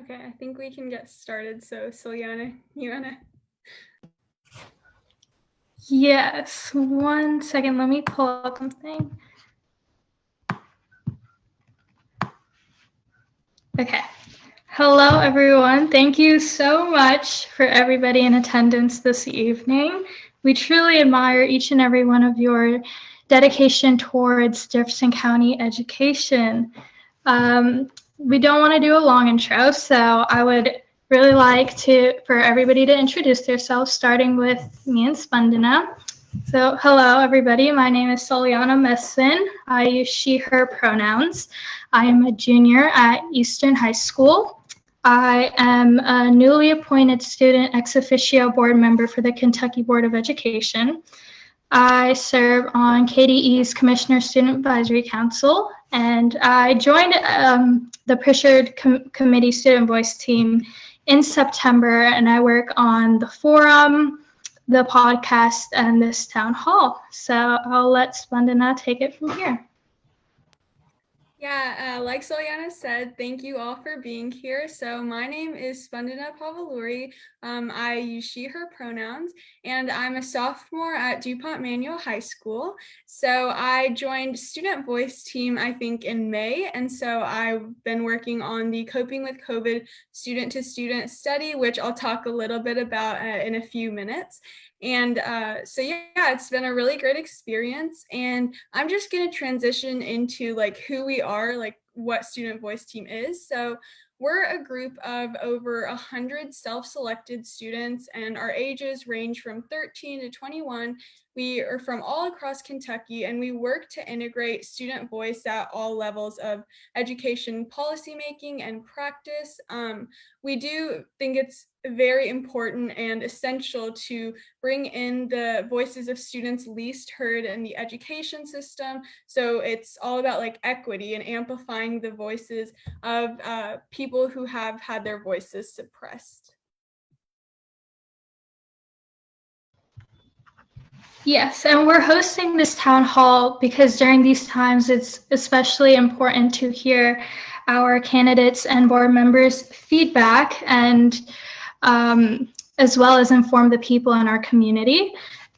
Okay, I think we can get started. So, Celiana, you wanna? Yes, one second. Let me pull up something. Okay. Hello, everyone. Thank you so much for everybody in attendance this evening. We truly admire each and every one of your dedication towards Jefferson County education. We don't want to do a long intro, so I would really like for everybody to introduce themselves, starting with me and Spandana. So, hello, everybody. My name is Soliana Messon. I use she, her pronouns. I am a junior at Eastern High School. I am a newly appointed student ex officio board member for the Kentucky Board of Education. I serve on KDE's Commissioner Student Advisory Council, and I joined the Prichard Committee Student Voice team in September, and I work on the forum, the podcast, and this town hall. So I'll let Spandana take it from here. Yeah, like Soliana said, thank you all for being here. So my name is Spandana Pavaluri. I use she, her pronouns, and I'm a sophomore at DuPont Manual High School. So I joined Student Voice team, I think, in May. And so I've been working on the Coping with COVID student-to-student study, which I'll talk a little bit about in a few minutes. And so yeah, it's been a really great experience. And I'm just going to transition into like who we are, like what Student Voice Team is. So we're a group of over 100 self-selected students, and our ages range from 13 to 21. We are from all across Kentucky, and we work to integrate student voice at all levels of education policymaking and practice. We do think it's very important and essential to bring in the voices of students least heard in the education system. So it's all about like equity and amplifying the voices of people who have had their voices suppressed. Yes, and we're hosting this town hall because during these times it's especially important to hear our candidates and board members' feedback and as well as inform the people in our community.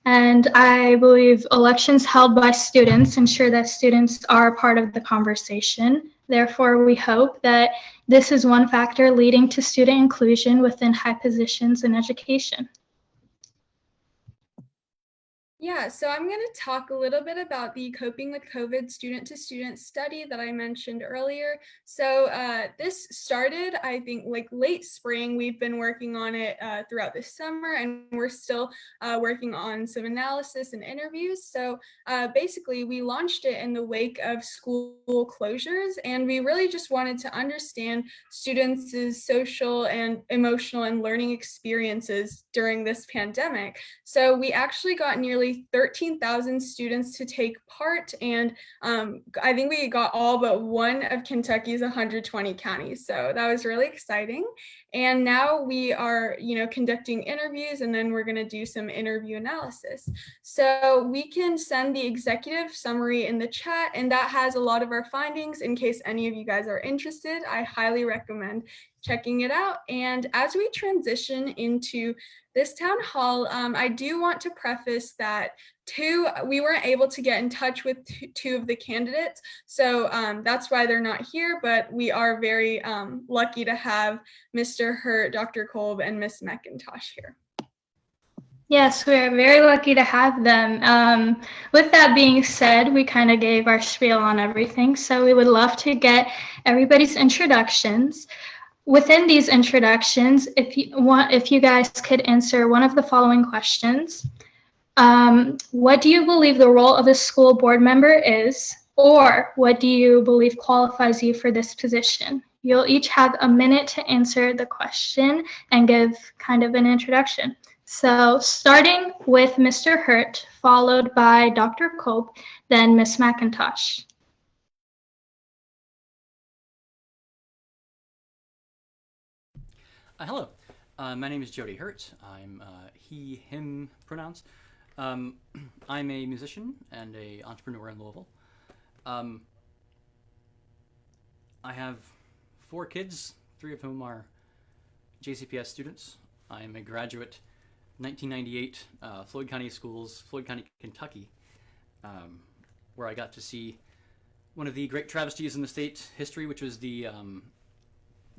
And I believe elections held by students ensure that students are part of the conversation. Therefore, we hope that this is one factor leading to student inclusion within high positions in education. Yeah, so I'm going to talk a little bit about the Coping with COVID student-to-student study that I mentioned earlier. So this started, I think, like late spring. We've been working on it throughout the summer, and we're still working on some analysis and interviews. So basically, we launched it in the wake of school closures, and we really just wanted to understand students' social and emotional and learning experiences during this pandemic. So we actually got nearly 13,000 students to take part, and I think we got all but one of Kentucky's 120 counties. So that was really exciting. And now we are, conducting interviews, and then we're going to do some interview analysis. So we can send the executive summary in the chat, and that has a lot of our findings in case any of you guys are interested. I highly recommend checking it out. And as we transition into this town hall, I do want to preface that we weren't able to get in touch with two of the candidates. So that's why they're not here, but we are very lucky to have Mr. Hurt, Dr. Kolb, and Miss McIntosh here. Yes, we're very lucky to have them. With that being said, we kind of gave our spiel on everything, so we would love to get everybody's introductions. Within these introductions, if you guys could answer one of the following questions. What do you believe the role of a school board member is, or what do you believe qualifies you for this position? You'll each have a minute to answer the question and give kind of an introduction. So starting with Mr. Hurt, followed by Dr. Cope, then Ms. McIntosh. Hello, my name is Jody Hurt. I'm he, him pronouns. I'm a musician and a entrepreneur in Louisville. I have 4 kids, three of whom are JCPS students. I am a graduate 1998 Floyd County Schools, Floyd County, Kentucky, where I got to see one of the great travesties in the state history, which was the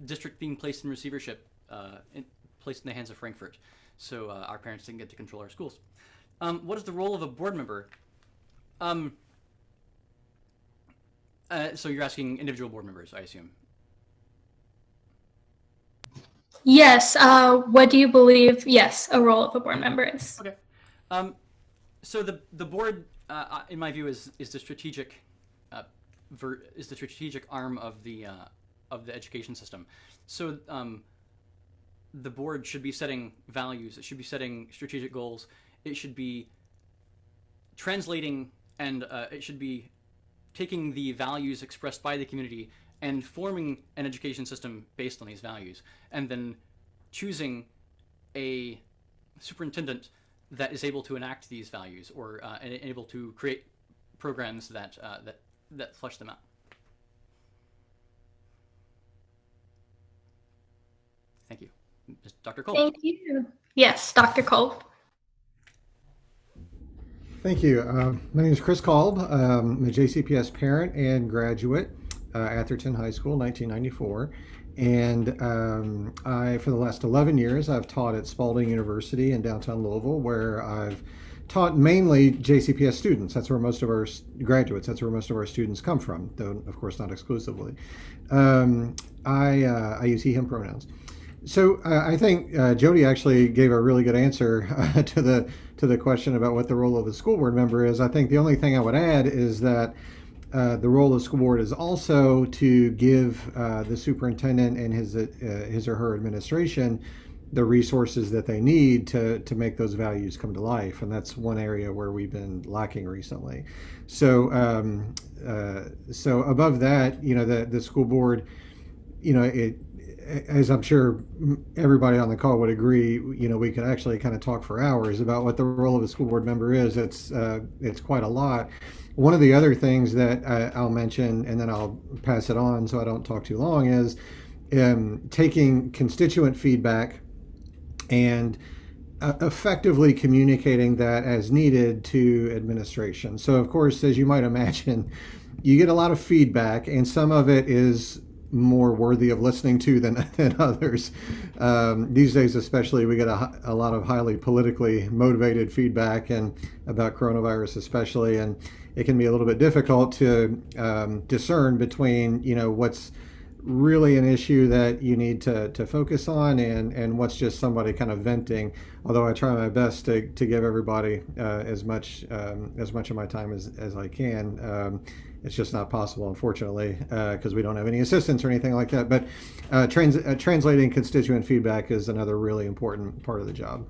district being placed in receivership, placed in the hands of Frankfurt. So our parents didn't get to control our schools. What is the role of a board member? So you're asking individual board members, I assume. Yes. What do you believe, yes, a role of a board member is? Okay. So the board, in my view, is the strategic arm of the education system. So the board should be setting values. It should be setting strategic goals. It should be translating, and it should be taking the values expressed by the community and forming an education system based on these values, and then choosing a superintendent that is able to enact these values, or able to create programs that flesh them out. Thank you. Dr. Cole. Thank you. Yes, Dr. Cole. Thank you. My name is Chris Kolb. I'm a JCPS parent and graduate, Atherton High School, 1994. And for the last 11 years, I've taught at Spalding University in downtown Louisville, where I've taught mainly JCPS students. That's where most of our graduates, that's where most of our students come from, though, of course, not exclusively. I use he, him pronouns. So I think Jody actually gave a really good answer to the question about what the role of the school board member is. I think the only thing I would add is that the role of the school board is also to give the superintendent and his or her administration the resources that they need to make those values come to life, and that's one area where we've been lacking recently. So so above that, the school board, as I'm sure everybody on the call would agree, we could actually kind of talk for hours about what the role of a school board member is. It's quite a lot. One of the other things that I'll mention, and then I'll pass it on so I don't talk too long, is taking constituent feedback and effectively communicating that as needed to administration. So, of course, as you might imagine, you get a lot of feedback, and some of it is more worthy of listening to than others. These days especially, we get a lot of highly politically motivated feedback, and about coronavirus especially, and it can be a little bit difficult to discern between what's really an issue that you need to focus on and what's just somebody kind of venting, although I try my best to give everybody as much of my time as I can. It's just not possible, unfortunately, because we don't have any assistants or anything like that. But translating constituent feedback is another really important part of the job.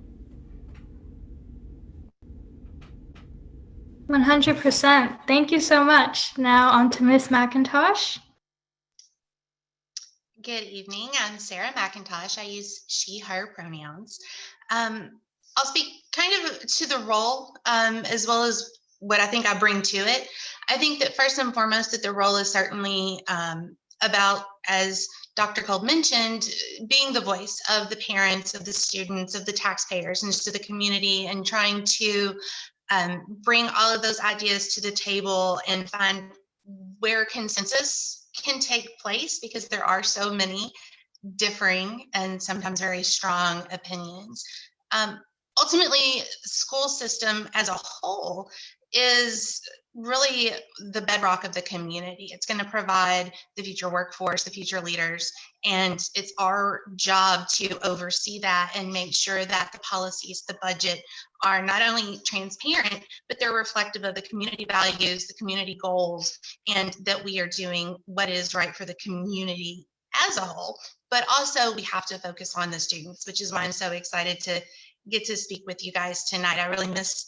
100%. Thank you so much. Now on to Ms. McIntosh. Good evening. I'm Sarah McIntosh. I use she, her pronouns. I'll speak kind of to the role as well as what I think I bring to it. I think that first and foremost that the role is certainly about, as Dr. Kolb mentioned, being the voice of the parents, of the students, of the taxpayers, and just to the community, and trying to bring all of those ideas to the table and find where consensus can take place, because there are so many differing and sometimes very strong opinions. Ultimately, school system as a whole is really the bedrock of the community. It's going to provide the future workforce, the future leaders, and it's our job to oversee that and make sure that the policies, the budget, are not only transparent, but they're reflective of the community values, the community goals, and that we are doing what is right for the community as a whole. But also we have to focus on the students, which is why I'm so excited to get to speak with you guys tonight. I really miss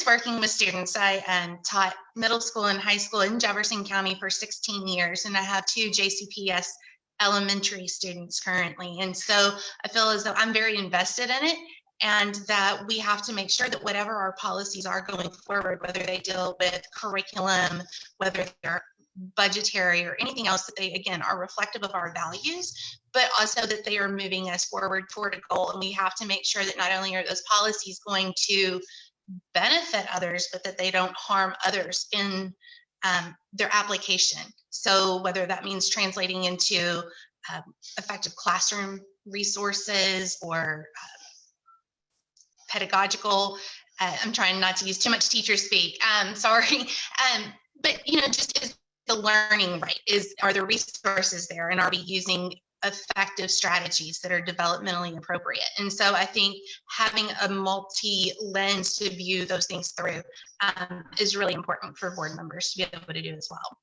working with students. I taught middle school and high school in Jefferson County for 16 years, and I have 2 JCPS elementary students currently. And so I feel as though I'm very invested in it, and that we have to make sure that whatever our policies are going forward, whether they deal with curriculum, whether they're budgetary or anything else, that they, again, are reflective of our values, but also that they are moving us forward toward a goal. And we have to make sure that not only are those policies going to benefit others, but that they don't harm others in their application. So whether that means translating into effective classroom resources or pedagogical, I'm trying not to use too much teacher speak, sorry. But, just is the learning right? Are the resources there, and are we using effective strategies that are developmentally appropriate? And so I think having a multi-lens to view those things through is really important for board members to be able to do as well.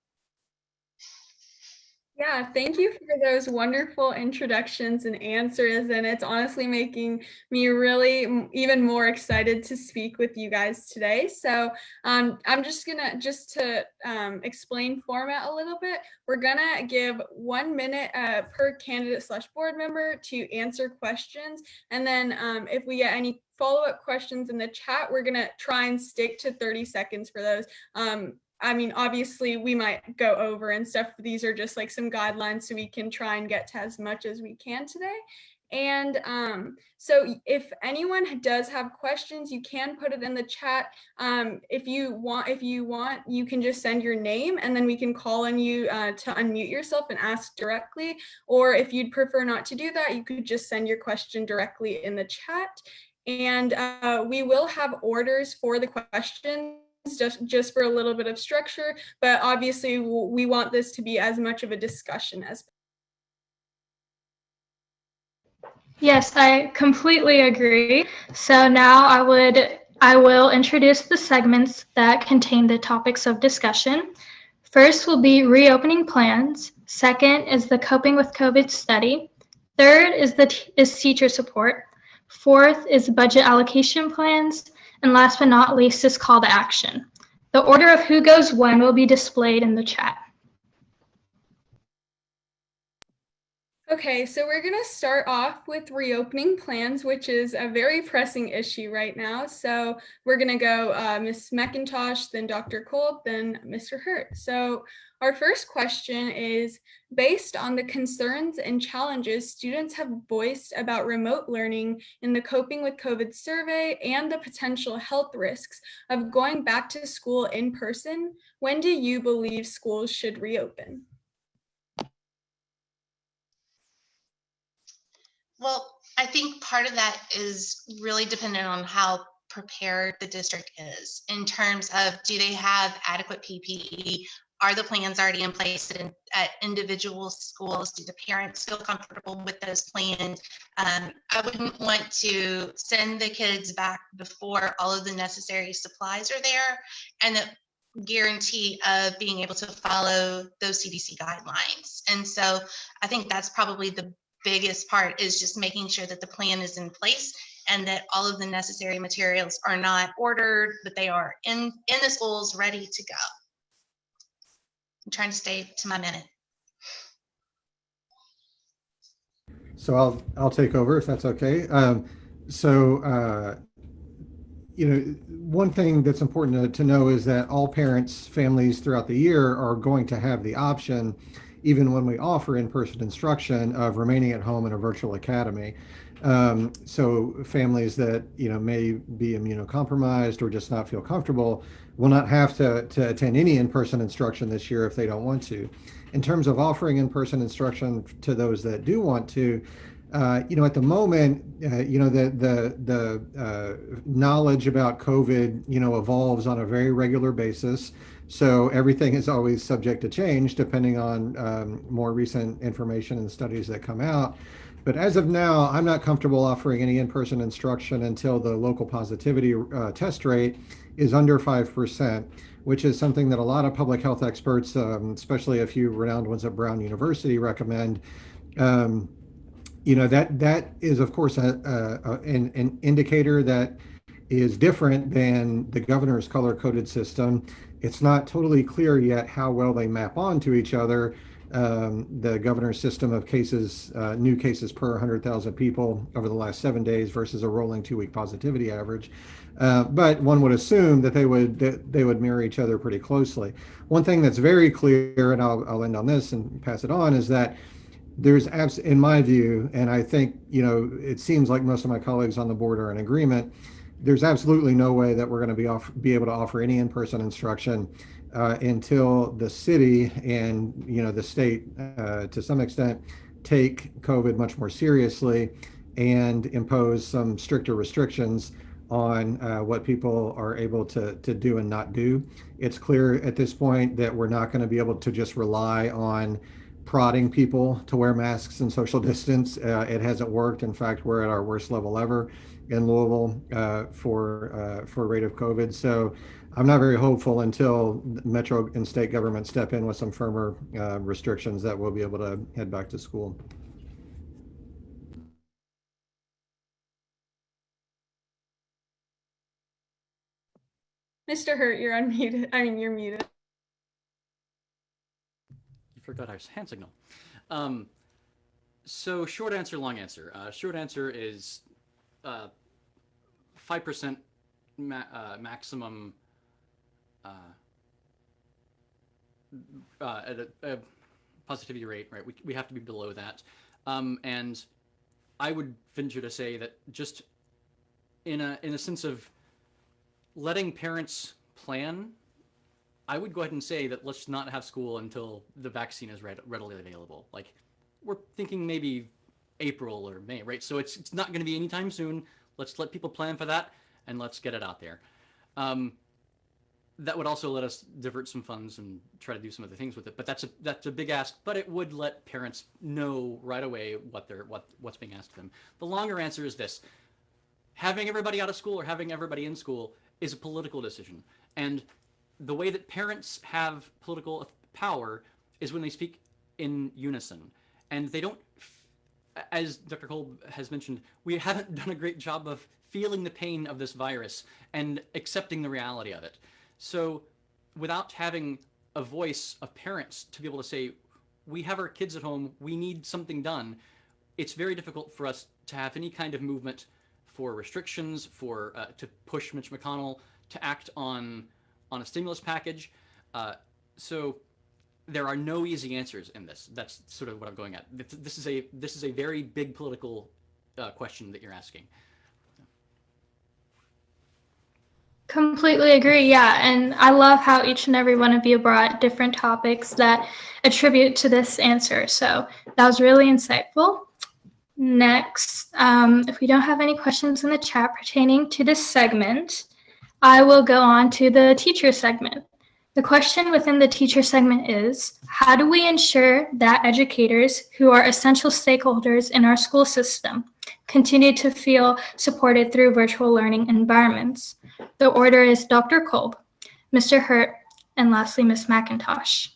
Yeah, thank you for those wonderful introductions and answers. And it's honestly making me really even more excited to speak with you guys today. So I'm just to explain format a little bit, we're gonna give 1 minute per candidate/board member to answer questions. And then if we get any follow-up questions in the chat, we're gonna try and stick to 30 seconds for those. I mean, obviously we might go over and stuff. These are just like some guidelines so we can try and get to as much as we can today. And so if anyone does have questions, you can put it in the chat. If you want, you can just send your name and then we can call on you to unmute yourself and ask directly. Or if you'd prefer not to do that, you could just send your question directly in the chat. And we will have orders for the questions just for a little bit of structure, but obviously we want this to be as much of a discussion as possible. Yes, I completely agree. So now I will introduce the segments that contain the topics of discussion. First will be reopening plans. Second is the coping with COVID study. Third is teacher support. Fourth is budget allocation plans. And last but not least is call to action. The order of who goes when will be displayed in the chat. Okay, so we're gonna start off with reopening plans, which is a very pressing issue right now. So we're gonna go Ms. McIntosh, then Dr. Kolb, then Mr. Hurt. So our first question is, based on the concerns and challenges students have voiced about remote learning in the Coping with COVID survey and the potential health risks of going back to school in person, when do you believe schools should reopen? Well, I think part of that is really dependent on how prepared the district is in terms of, do they have adequate PPE? Are the plans already in place at individual schools? Do the parents feel comfortable with those plans? I wouldn't want to send the kids back before all of the necessary supplies are there and the guarantee of being able to follow those CDC guidelines. And so I think that's probably the biggest part, is just making sure that the plan is in place and that all of the necessary materials are not ordered, but they are in the schools ready to go. I'm trying to stay to my minute. So I'll take over if that's okay. One thing that's important to know is that all parents, families throughout the year are going to have the option, even when we offer in-person instruction, of remaining at home in a virtual academy. So families that may be immunocompromised or just not feel comfortable will not have to attend any in-person instruction this year if they don't want to. In terms of offering in-person instruction to those that do want to, at the moment, the knowledge about COVID, evolves on a very regular basis. So everything is always subject to change depending on more recent information and studies that come out. But as of now, I'm not comfortable offering any in-person instruction until the local positivity test rate is under 5%, which is something that a lot of public health experts, especially a few renowned ones at Brown University, recommend. That is, of course, an indicator that is different than the governor's color-coded system. It's not totally clear yet how well they map onto each other, the governor's system of cases, new cases per 100,000 people over the last 7 days versus a rolling 2-week positivity average. But one would assume that they would mirror each other pretty closely. One thing that's very clear, and I'll end on this and pass it on, is that there's in my view, and I think it seems like most of my colleagues on the board are in agreement. There's absolutely no way that we're going to be able to offer any in-person instruction until the city and the state, to some extent, take COVID much more seriously and impose some stricter restrictions on what people are able to do and not do. It's clear at this point that we're not going to be able to just rely on prodding people to wear masks and social distance. It hasn't worked. In fact, we're at our worst level ever in Louisville for rate of COVID. So I'm not very hopeful until metro and state government step in with some firmer restrictions that we'll be able to head back to school. Mr. Hurt, you're unmuted. I mean, you're muted. You forgot our hand signal. So short answer, long answer. Short answer is 5% maximum at a positivity rate, right? We have to be below that. And I would venture to say that just in a sense of letting parents plan, I would go ahead and say that let's not have school until the vaccine is readily available. Like, we're thinking maybe April or May, right? So it's not going to be anytime soon. Let's let people plan for that, and let's get it out there. That would also let us divert some funds and try to do some other things with it. But that's a big ask. But it would let parents know right away what's being asked of them. The longer answer is this: having everybody out of school or having everybody in school is a political decision. And the way that parents have political power is when they speak in unison. And they don't, as Dr. Kolb has mentioned, we haven't done a great job of feeling the pain of this virus and accepting the reality of it. So without having a voice of parents to be able to say, we have our kids at home, we need something done, it's very difficult for us to have any kind of movement for restrictions, for to push Mitch McConnell to act on a stimulus package. So there are no easy answers in this. That's sort of what I'm going at. This is a very big political question that you're asking. Completely agree. Yeah. And I love how each and every one of you brought different topics that attribute to this answer. So that was really insightful. Next, if we don't have any questions in the chat pertaining to this segment, I will go on to the teacher segment. The question within the teacher segment is, how do we ensure that educators who are essential stakeholders in our school system continue to feel supported through virtual learning environments? The order is Dr. Kolb, Mr. Hurt, and lastly, Ms. McIntosh.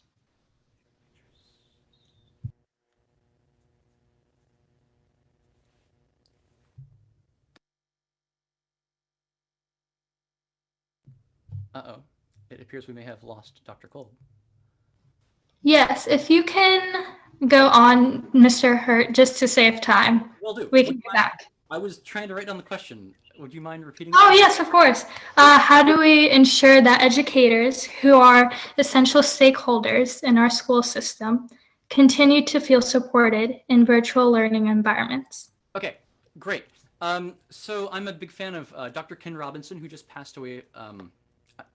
Uh-oh. It appears we may have lost Dr. Kolb. Yes, if you can go on, Mr. Hurt, just to save time. Will do. We can get back. I was trying to write down the question. Would you mind repeating Oh, that? yes, of course. How do we ensure that educators who are essential stakeholders in our school system continue to feel supported in virtual learning environments? Okay, great. So I'm a big fan of Dr. Ken Robinson, who just passed away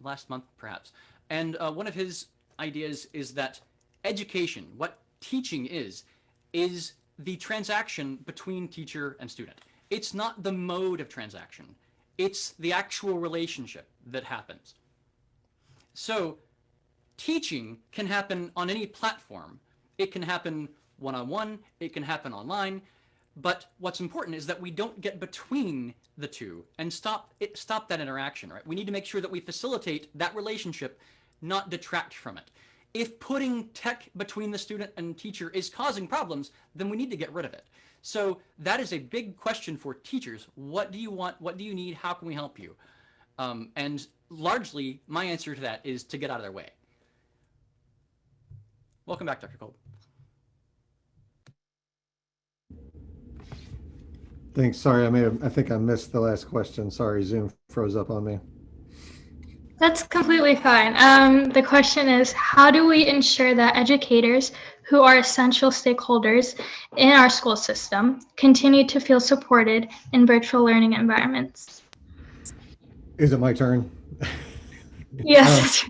last month, perhaps. And one of his ideas is that education, what teaching is the transaction between teacher and student. It's not the mode of transaction. It's the actual relationship that happens. So teaching can happen on any platform. It can happen one-on-one, it can happen online, but what's important is that we don't get between the two and stop that interaction, right? We need to make sure that we facilitate that relationship, not detract from it. If putting tech between the student and teacher is causing problems, then we need to get rid of it. So that is a big question for teachers. What do you want? What do you need? How can we help you? And largely, my answer to that is to get out of their way. Welcome back, Dr. Kolb. Thanks. Sorry, I think I missed the last question. Sorry, Zoom froze up on me. That's completely fine. The question is, how do we ensure that educators who are essential stakeholders in our school system continue to feel supported in virtual learning environments? Is it my turn? Um, Yes.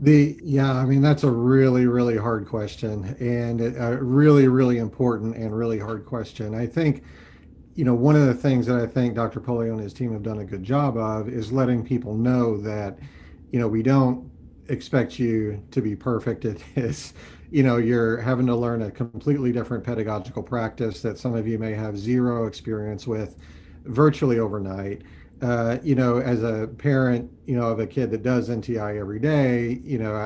I mean, that's a really, really hard question, and a really, really important and really hard question. I think, one of the things that I think Dr. Polio and his team have done a good job of is letting people know that, we don't expect you to be perfect at this. You're having to learn a completely different pedagogical practice that some of you may have zero experience with virtually overnight. As a parent, of a kid that does NTI every day,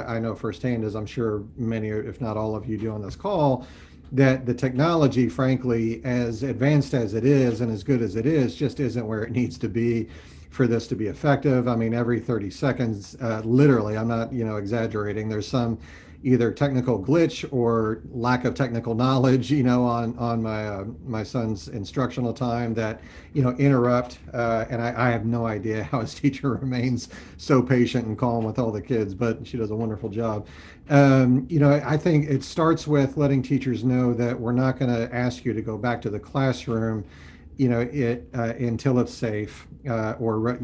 I know firsthand, as I'm sure many, if not all of you do on this call, that the technology, frankly, as advanced as it is and as good as it is, just isn't where it needs to be for this to be effective. I mean, every 30 seconds, literally, I'm not, exaggerating, there's some either technical glitch or lack of technical knowledge, on my son's instructional time that, interrupt. And I have no idea how his teacher remains so patient and calm with all the kids, but she does a wonderful job. I think it starts with letting teachers know that we're not going to ask you to go back to the classroom, until it's safe, or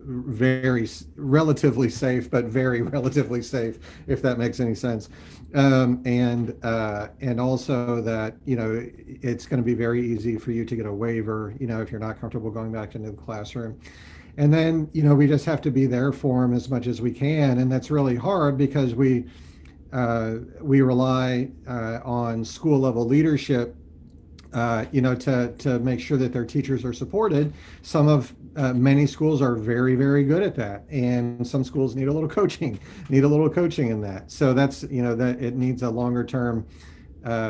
very relatively safe, but very relatively safe, if that makes any sense. And also that it's going to be very easy for you to get a waiver, if you're not comfortable going back into the classroom. And then we just have to be there for them as much as we can, and that's really hard because we rely on school level leadership, to make sure that their teachers are supported. Many schools are very, very good at that, and some schools need a little coaching, in that. So that's that it needs a longer term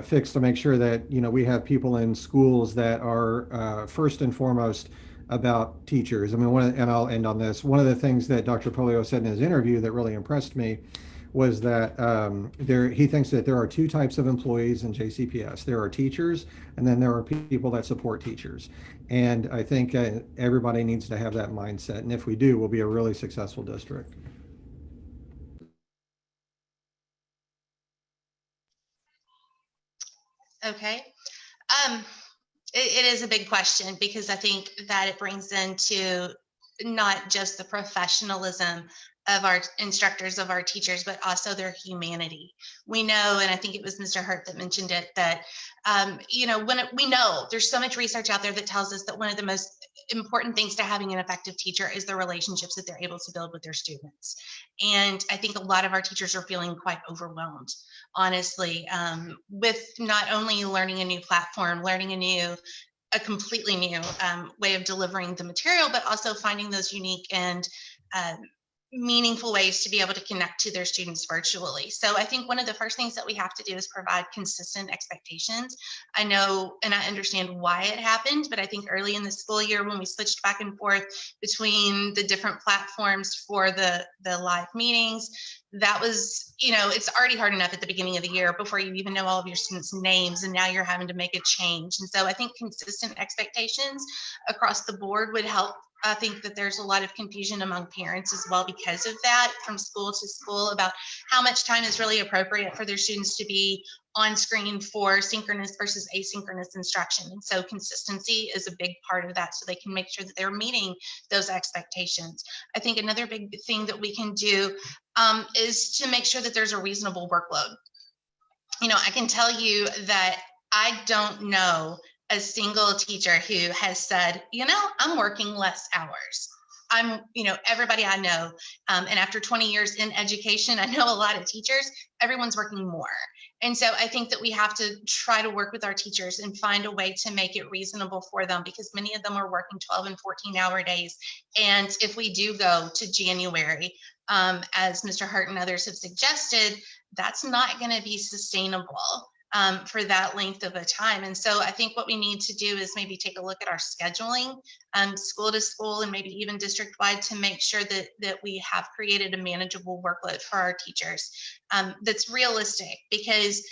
fix to make sure that we have people in schools that are first and foremost about teachers. I mean, and I'll end on this. One of the things that Dr. Polio said in his interview that really impressed me was that he thinks that there are two types of employees in JCPS. There are teachers, and then there are people that support teachers. And I think everybody needs to have that mindset. And if we do, we'll be a really successful district. Okay. Um, it is a big question because I think that it brings into not just the professionalism of our instructors, of our teachers, but also their humanity. We know, and I think it was Mr. Hurt that mentioned it, that we know there's so much research out there that tells us that one of the most important things to having an effective teacher is the relationships that they're able to build with their students. And I think a lot of our teachers are feeling quite overwhelmed, honestly, with not only learning a new platform, learning a completely new way of delivering the material, but also finding those unique and meaningful ways to be able to connect to their students virtually. So I think one of the first things that we have to do is provide consistent expectations. I know and I understand why it happened, but I think early in the school year when we switched back and forth between the different platforms for the live meetings, that was, it's already hard enough at the beginning of the year before you even know all of your students' names, and now you're having to make a change. And so I think consistent expectations across the board would help. I think that there's a lot of confusion among parents as well because of that, from school to school, about how much time is really appropriate for their students to be on screen for synchronous versus asynchronous instruction. And so consistency is a big part of that, so they can make sure that they're meeting those expectations. I think another big thing that we can do is to make sure that there's a reasonable workload. I can tell you that I don't know a single teacher who has said, I'm working less hours. Everybody I know, and after 20 years in education, I know a lot of teachers, everyone's working more. And so I think that we have to try to work with our teachers and find a way to make it reasonable for them, because many of them are working 12 and 14-hour days. And if we do go to January, as Mr. Hart and others have suggested, that's not going to be sustainable for that length of a time. And so I think what we need to do is maybe take a look at our scheduling, school to school, and maybe even district wide, to make sure that we have created a manageable workload for our teachers that's realistic. Because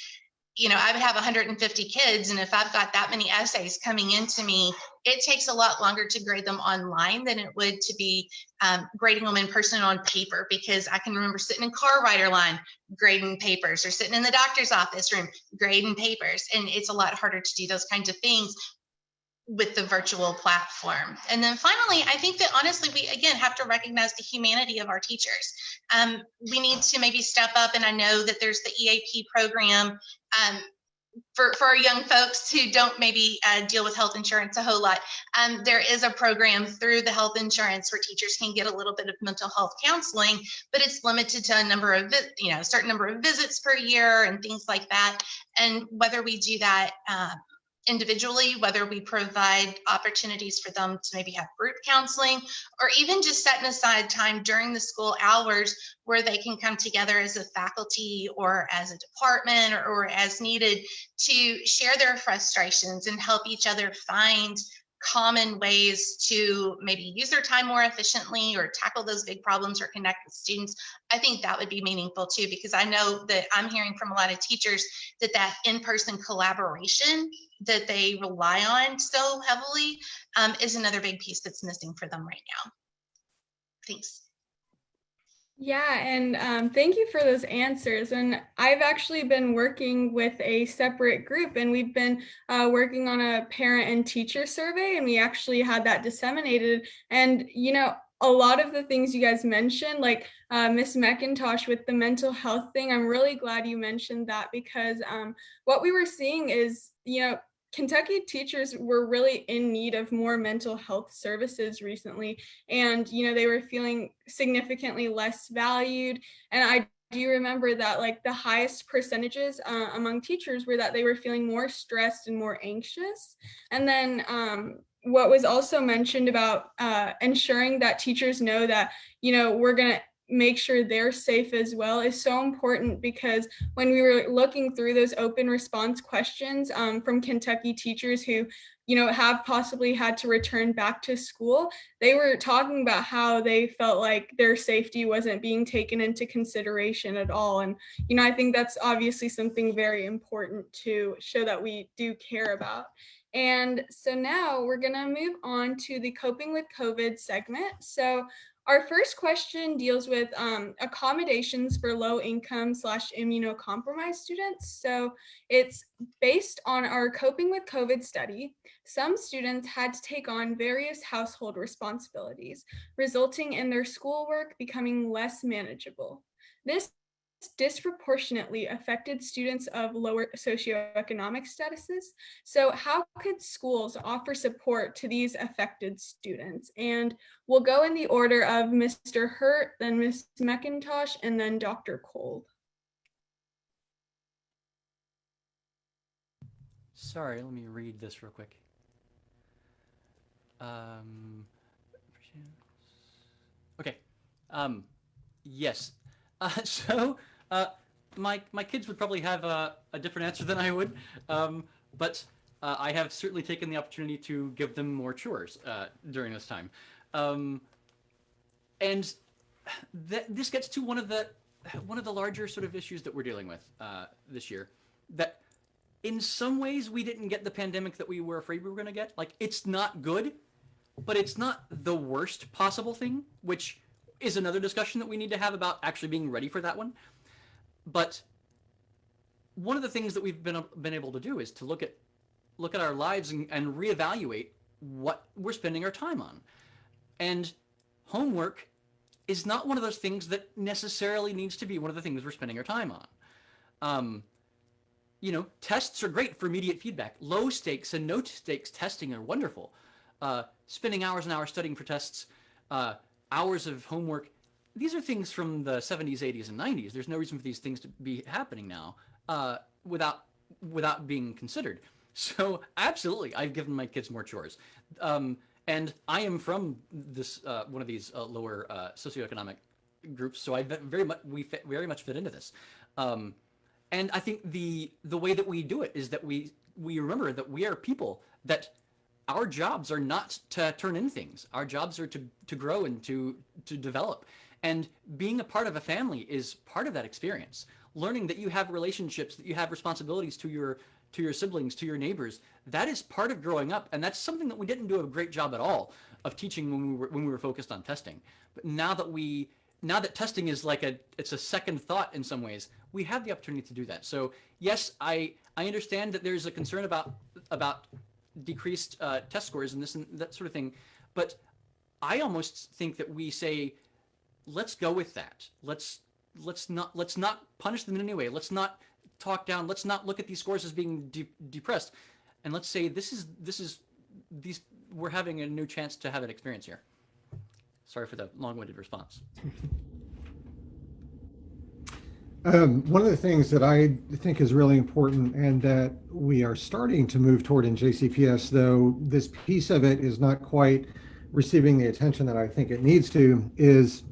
I would have 150 kids, and if I've got that many essays coming into me it takes a lot longer to grade them online than it would to be grading them in person on paper, because I can remember sitting in car rider line grading papers, or sitting in the doctor's office room grading papers, and it's a lot harder to do those kinds of things with the virtual platform. And then finally, I think that honestly, we again have to recognize the humanity of our teachers. We need to maybe step up, and I know that there's the EAP program for our young folks who don't maybe deal with health insurance a whole lot. There is a program through the health insurance where teachers can get a little bit of mental health counseling, but it's limited to a number of, a certain number of visits per year and things like that. And whether we do that individually, whether we provide opportunities for them to maybe have group counseling, or even just setting aside time during the school hours where they can come together as a faculty or as a department, or as needed, to share their frustrations and help each other find common ways to maybe use their time more efficiently or tackle those big problems or connect with students. I think that would be meaningful too, because I know that I'm hearing from a lot of teachers that in-person collaboration that they rely on so heavily is another big piece that's missing for them right now. Thanks. Yeah, and thank you for those answers. And I've actually been working with a separate group, and we've been working on a parent and teacher survey, and we actually had that disseminated. And, a lot of the things you guys mentioned, like Miss McIntosh with the mental health thing, I'm really glad you mentioned that, because what we were seeing is, Kentucky teachers were really in need of more mental health services recently, and they were feeling significantly less valued. And I do remember that like the highest percentages among teachers were that they were feeling more stressed and more anxious. And then what was also mentioned about ensuring that teachers know that we're going to make sure they're safe as well is so important, because when we were looking through those open response questions from Kentucky teachers who have possibly had to return back to school, they were talking about how they felt like their safety wasn't being taken into consideration at all. And I think that's obviously something very important to show that we do care about. And so now we're going to move on to the Coping with COVID segment. So our first question deals with accommodations for low-income / immunocompromised students. So it's based on our Coping with COVID study. Some students had to take on various household responsibilities, resulting in their schoolwork becoming less manageable. This disproportionately affected students of lower socioeconomic statuses. So how could schools offer support to these affected students? And we'll go in the order of Mr. Hurt, then Ms. McIntosh, and then Dr. Kolb. Sorry, let me read this real quick. Okay. Yes. So my kids would probably have a different answer than I would, but I have certainly taken the opportunity to give them more chores during this time, and this gets to one of the larger sort of issues that we're dealing with this year. That in some ways we didn't get the pandemic that we were afraid we were going to get. Like, it's not good, but it's not the worst possible thing, which is another discussion that we need to have about actually being ready for that one. But one of the things that we've been able to do is to look at our lives and reevaluate what we're spending our time on. And homework is not one of those things that necessarily needs to be one of the things we're spending our time on. Tests are great for immediate feedback. Low stakes and no stakes testing are wonderful. Spending hours and hours studying for tests, hours of homework, these are things from the 70s, 80s, and 90s. There's no reason for these things to be happening now without being considered. So absolutely, I've given my kids more chores. And I am from this one of these lower socioeconomic groups, so we very much fit into this. And I think the way that we do it is that we remember that we are people, that our jobs are not to turn in things. Our jobs are to grow and to develop. And being a part of a family is part of that experience. Learning that you have relationships, that you have responsibilities to to your siblings, to your neighbors. That is part of growing up, and that's something that we didn't do a great job at all of teaching when we were focused on testing. But now that testing is like it's a second thought in some ways, we have the opportunity to do that. So yes, I understand that there's a concern about decreased test scores and this and that sort of thing, but I almost think that we say, let's go with that. Let's not punish them in any way. Let's not talk down. Let's not look at these scores as being depressed, and let's say this is these we're having a new chance to have an experience here. Sorry for the long-winded response. One of the things that I think is really important and that we are starting to move toward in JCPS, though this piece of it is not quite receiving the attention that I think it needs to, is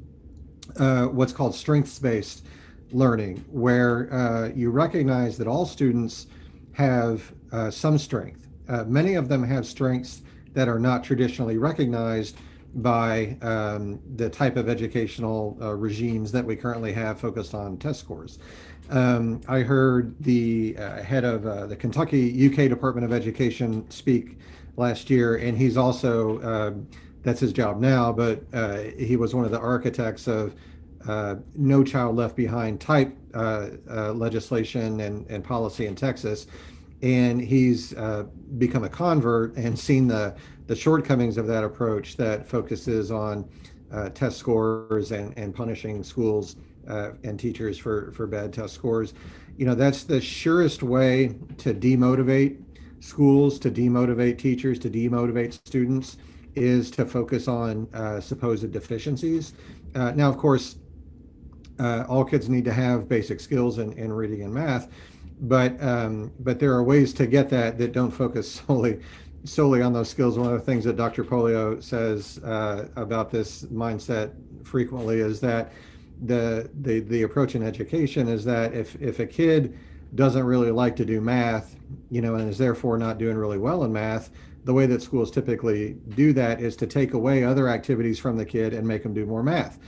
what's called strengths-based learning, where you recognize that all students have some strength. Many of them have strengths that are not traditionally recognized by the type of educational regimes that we currently have focused on test scores. I heard the head of the Kentucky UK Department of Education speak last year, and he's also, that's his job now, but he was one of the architects of No Child Left Behind type legislation and policy in Texas. And he's become a convert and seen the shortcomings of that approach that focuses on test scores and punishing schools and teachers for bad test scores. You know, that's the surest way to demotivate schools, to demotivate teachers, to demotivate students, is to focus on supposed deficiencies. Now, of course, all kids need to have basic skills in reading and math, but there are ways to get that don't focus solely on those skills. One of the things that Dr. Polio says about this mindset frequently is that the approach in education is that if a kid doesn't really like to do math, you know, and is therefore not doing really well in math, the way that schools typically do that is to take away other activities from the kid and make them do more math,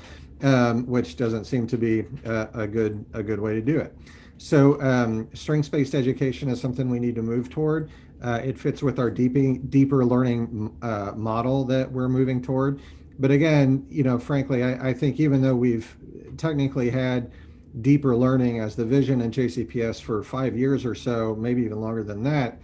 which doesn't seem to be a good way to do it. So strengths-based education is something we need to move toward. It fits with our deeper learning model that we're moving toward. But again, you know, frankly, I think even though we've technically had deeper learning as the vision in JCPS for 5 years or so, maybe even longer than that,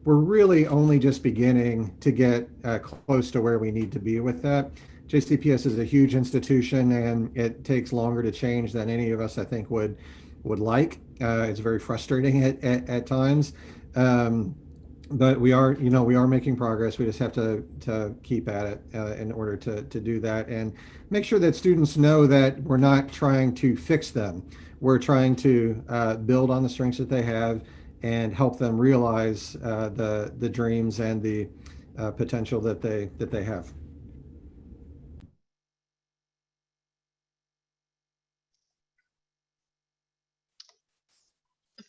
we're really only just beginning to get close to where we need to be with that. JCPS is a huge institution, and it takes longer to change than any of us, I think, would like. It's very frustrating at times. But we are making progress. We just have to keep at it in order to do that, and make sure that students know that we're not trying to fix them. We're trying to build on the strengths that they have and help them realize the dreams and the potential that they have.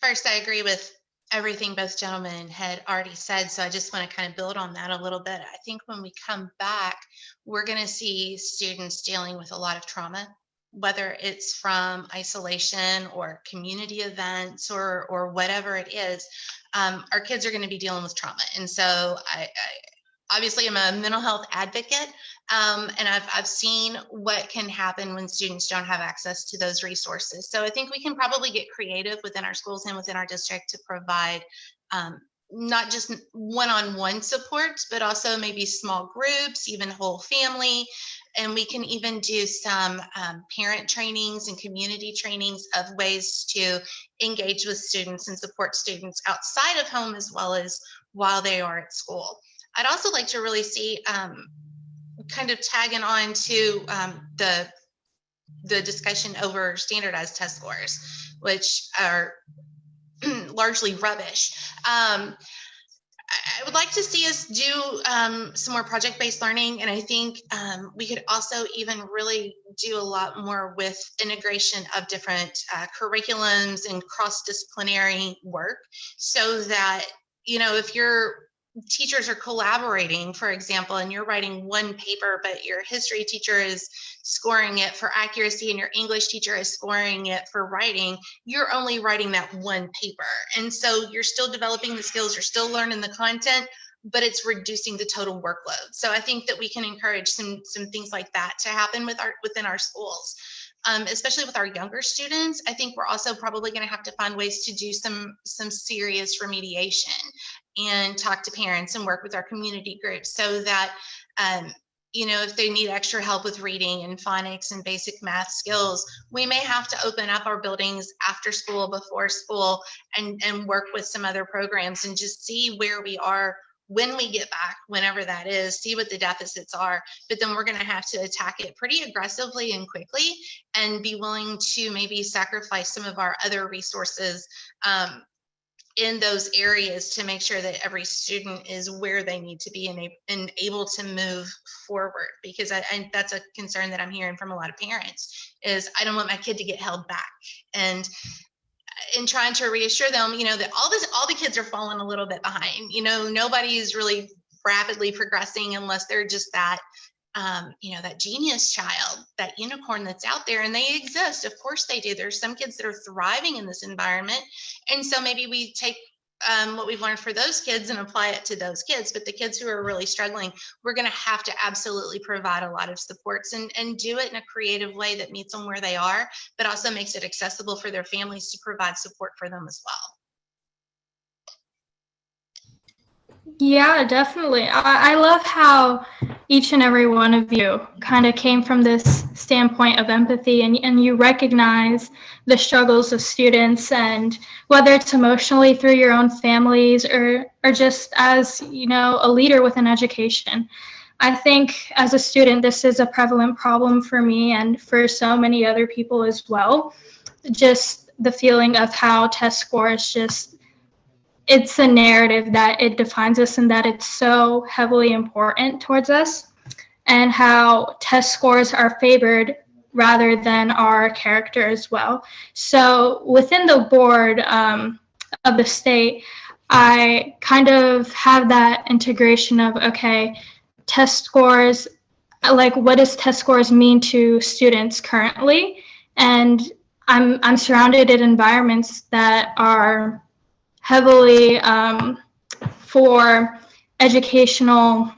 First, I agree with everything both gentlemen had already said, so I just want to kind of build on that a little bit. I think when we come back, we're going to see students dealing with a lot of trauma, whether it's from isolation or community events or whatever it is. Our kids are going to be dealing with trauma, and so I obviously I'm a mental health advocate, and I've seen what can happen when students don't have access to those resources. So I think we can probably get creative within our schools and within our district to provide not just one-on-one supports, but also maybe small groups, even whole family. And we can even do some parent trainings and community trainings of ways to engage with students and support students outside of home as well as while they are at school. I'd also like to really see kind of tagging on to the discussion over standardized test scores, which are largely rubbish. I would like to see us do some more project-based learning, and I think we could also even really do a lot more with integration of different curriculums and cross-disciplinary work, so that, you know, if you're teachers are collaborating, for example, and you're writing one paper, but your history teacher is scoring it for accuracy and your English teacher is scoring it for writing, you're only writing that one paper. And so you're still developing the skills, you're still learning the content, but it's reducing the total workload. So I think that we can encourage some things like that to happen within our schools. Especially with our younger students, I think we're also probably going to have to find ways to do some serious remediation and talk to parents and work with our community groups so that if they need extra help with reading and phonics and basic math skills, we may have to open up our buildings after school, before school, and work with some other programs and just see where we are when we get back, whenever that is, see what the deficits are. But then we're going to have to attack it pretty aggressively and quickly and be willing to maybe sacrifice some of our other resources in those areas to make sure that every student is where they need to be and able to move forward. Because I that's a concern that I'm hearing from a lot of parents is I don't want my kid to get held back. And in trying to reassure them, that all the kids are falling a little bit behind. Nobody is really rapidly progressing unless they're just that, that genius child, that unicorn that's out there, and they exist. Of course they do. There's some kids that are thriving in this environment, and so maybe we take what we've learned for those kids and apply it to those kids. But the kids who are really struggling, we're going to have to absolutely provide a lot of supports and do it in a creative way that meets them where they are, but also makes it accessible for their families to provide support for them as well. Yeah, definitely. I love how each and every one of you kind of came from this standpoint of empathy, and you recognize the struggles of students, and whether it's emotionally through your own families or just as, a leader within education. I think as a student, this is a prevalent problem for me and for so many other people as well. Just the feeling of how test scores it's a narrative that it defines us and that it's so heavily important towards us, and how test scores are favored rather than our character as well. So within the board of the state, I kind of have that integration of, okay, test scores, like what does test scores mean to students currently? And I'm surrounded in environments that are heavily for educational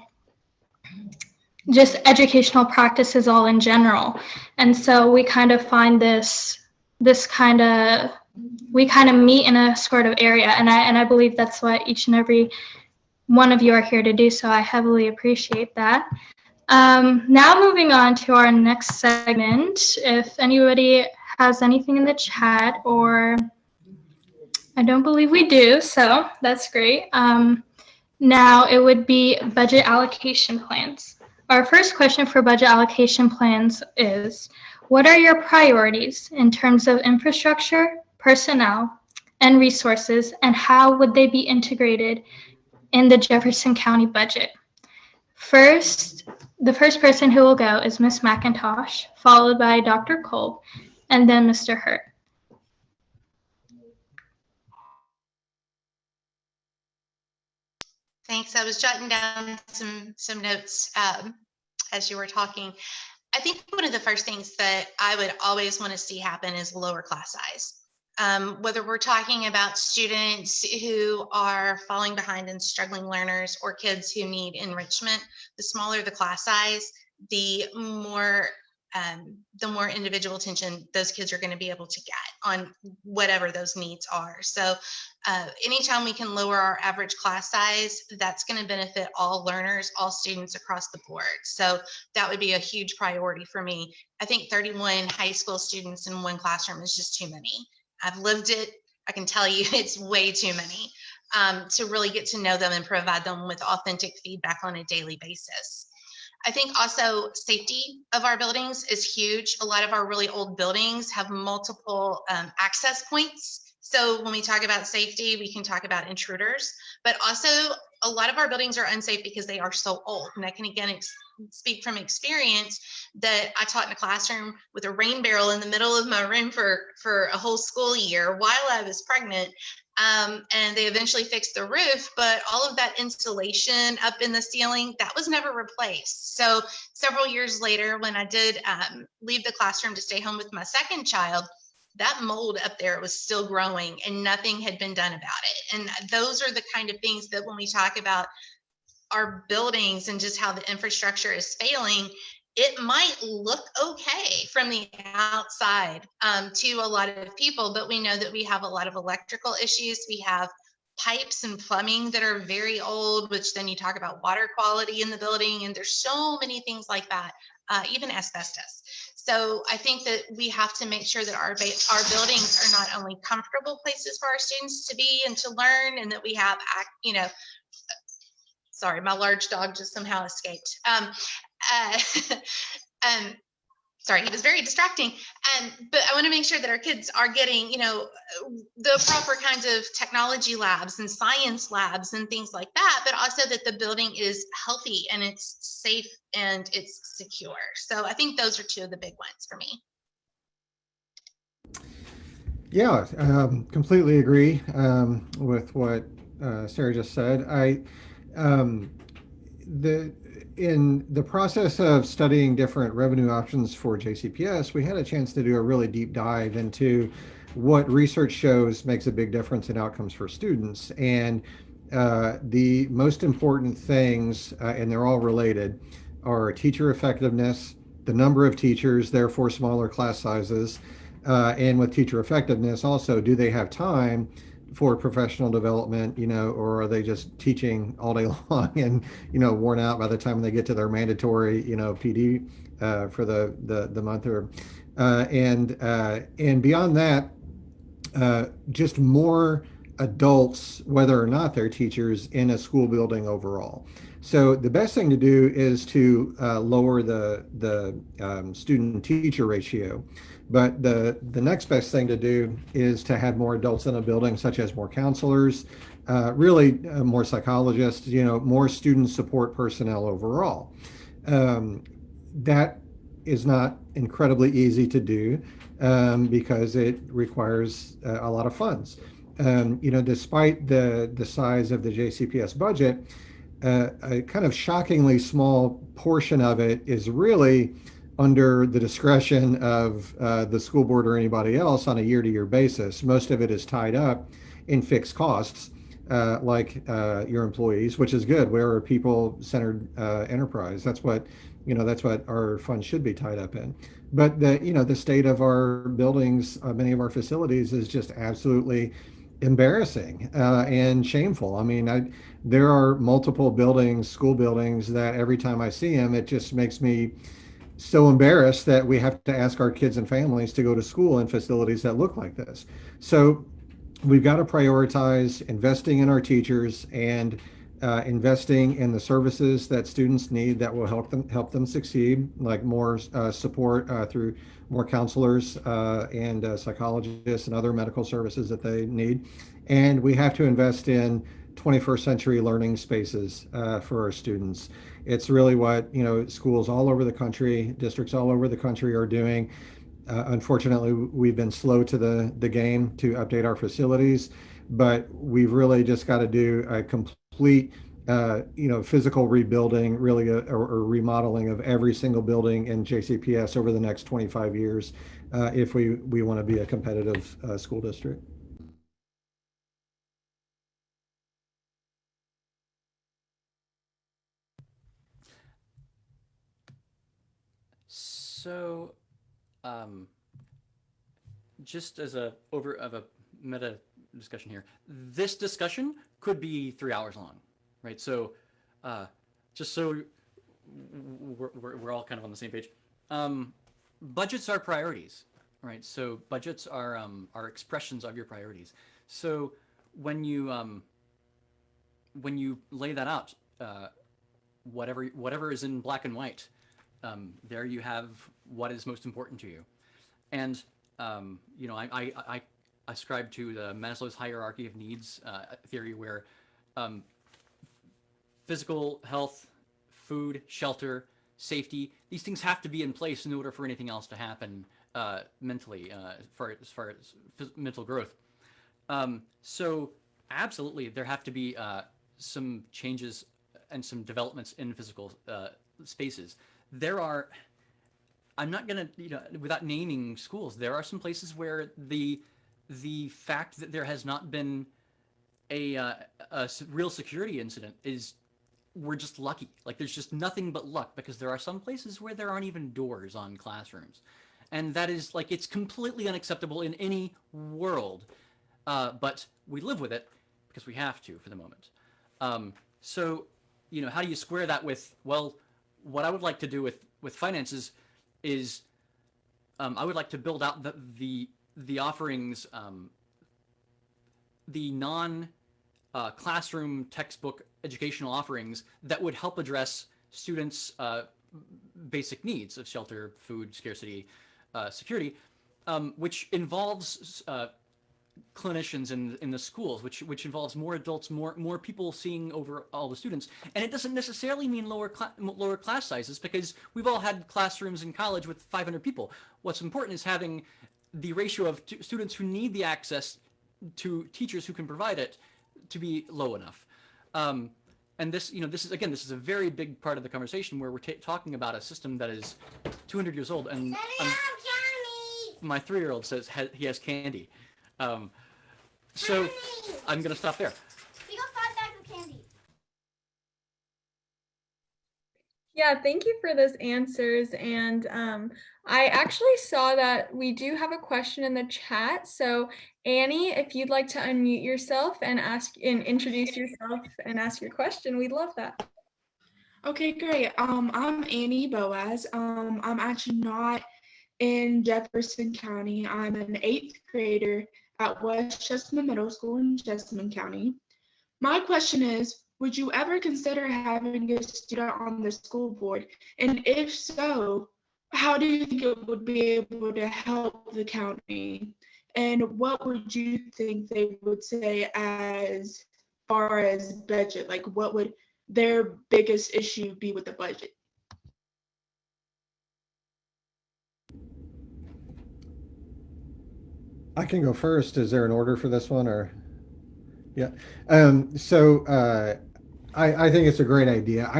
practices all in general. And so we kind of find we kind of meet in a sort of area, and I believe that's what each and every one of you are here to do, so I heavily appreciate that. Now moving on to our next segment, if anybody has anything in the chat, or I don't believe we do, so that's great. Now it would be budget allocation plans. Our first question for budget allocation plans is, what are your priorities in terms of infrastructure, personnel, and resources, and how would they be integrated in the Jefferson County budget? The first person who will go is Ms. McIntosh, followed by Dr. Kolb, and then Mr. Hurt. Thanks. I was jotting down some notes as you were talking. I think one of the first things that I would always want to see happen is lower class size. Whether we're talking about students who are falling behind and struggling learners or kids who need enrichment, the smaller the class size, the more individual attention those kids are going to be able to get on whatever those needs are. So anytime we can lower our average class size, that's going to benefit all learners, all students across the board. So that would be a huge priority for me. I think 31 high school students in one classroom is just too many. I've lived it. I can tell you it's way too many to really get to know them and provide them with authentic feedback on a daily basis. I think also safety of our buildings is huge. A lot of our really old buildings have multiple access points. So when we talk about safety, we can talk about intruders, but also a lot of our buildings are unsafe because they are so old. And I can again speak from experience that I taught in a classroom with a rain barrel in the middle of my room for a whole school year while I was pregnant. and they eventually fixed the roof, but all of that insulation up in the ceiling, that was never replaced. So several years later, when I did leave the classroom to stay home with my second child, that mold up there was still growing and nothing had been done about it. And those are the kind of things that when we talk about our buildings and just how the infrastructure is failing, it might look okay from the outside to a lot of people, but we know that we have a lot of electrical issues. We have pipes and plumbing that are very old, which then you talk about water quality in the building, and there's so many things like that, even asbestos. So I think that we have to make sure that our buildings are not only comfortable places for our students to be and to learn, and that we have, sorry, my large dog just somehow escaped. Sorry, he was very distracting. But I want to make sure that our kids are getting, the proper kinds of technology labs and science labs and things like that, but also that the building is healthy and it's safe and it's secure. So I think those are two of the big ones for me. Yeah, completely agree with what Sarah just said. In the process of studying different revenue options for JCPS, we had a chance to do a really deep dive into what research shows makes a big difference in outcomes for students. And the most important things, and they're all related, are teacher effectiveness, the number of teachers, therefore smaller class sizes, and with teacher effectiveness also, do they have time for professional development, or are they just teaching all day long and, worn out by the time they get to their mandatory, PD for the month, or and beyond that, just more adults, whether or not they're teachers, in a school building overall. So the best thing to do is to lower the student teacher ratio. But the next best thing to do is to have more adults in a building, such as more counselors, more psychologists, more student support personnel overall. That is not incredibly easy to do because it requires a lot of funds. Despite the size of the JCPS budget, a kind of shockingly small portion of it is really under the discretion of the school board or anybody else on a year-to-year basis. Most of it is tied up in fixed costs, like your employees, which is good. We're a people-centered enterprise. That's what our funds should be tied up in. But the state of our buildings, many of our facilities, is just absolutely embarrassing and shameful. I mean, there are multiple buildings, school buildings, that every time I see them, it just makes me so embarrassed that we have to ask our kids and families to go to school in facilities that look like this. So we've got to prioritize investing in our teachers and investing in the services that students need that will help them succeed, like more support through more counselors and psychologists and other medical services that they need. And we have to invest in 21st century learning spaces for our students. It's really what schools all over the country, districts all over the country are doing. Unfortunately, we've been slow to the game to update our facilities, but we've really just got to do a complete physical rebuilding, really, or remodeling of every single building in JCPS over the next 25 years if we want to be a competitive school district. So, just as a meta discussion here, this discussion could be 3 hours long, right? So, just so we're all kind of on the same page. Budgets are priorities, right? So budgets are expressions of your priorities. So when you lay that out, whatever is in black and white, there you have what is most important to you. And I ascribe to the Maslow's hierarchy of needs theory, where physical health, food, shelter, safety, these things have to be in place in order for anything else to happen mentally, as far as mental growth. So absolutely, there have to be some changes and some developments in physical spaces. There are. I'm not gonna, without naming schools, there are some places where the fact that there has not been a real security incident is we're just lucky. Like there's just nothing but luck because there are some places where there aren't even doors on classrooms, and that is like it's completely unacceptable in any world. But we live with it because we have to for the moment. So, how do you square that with, well, what I would like to do with finances is I would like to build out the offerings, the non classroom textbook educational offerings that would help address students' basic needs of shelter, food, scarcity, security, which involves clinicians in the schools, which involves more adults, more people seeing over all the students, and it doesn't necessarily mean lower class sizes because we've all had classrooms in college with 500 people. What's important is having the ratio of students who need the access to teachers who can provide it to be low enough. And this is a very big part of the conversation where we're talking about a system that is 200 years old, and my 3-year-old says he has candy. So I'm gonna stop there. We got 5 bags of candy. Yeah, thank you for those answers. And I actually saw that we do have a question in the chat. So Annie, if you'd like to unmute yourself and introduce yourself and ask your question, we'd love that. Okay, great. I'm Annie Boaz. I'm actually not in Jefferson County. I'm an 8th grader at West Jessamine Middle School in Jessamine County. My question is, would you ever consider having a student on the school board? And if so, how do you think it would be able to help the county? And what would you think they would say as far as budget? Like, what would their biggest issue be with the budget? I can go first. Is there an order for this one, or? Yeah. I think it's a great idea.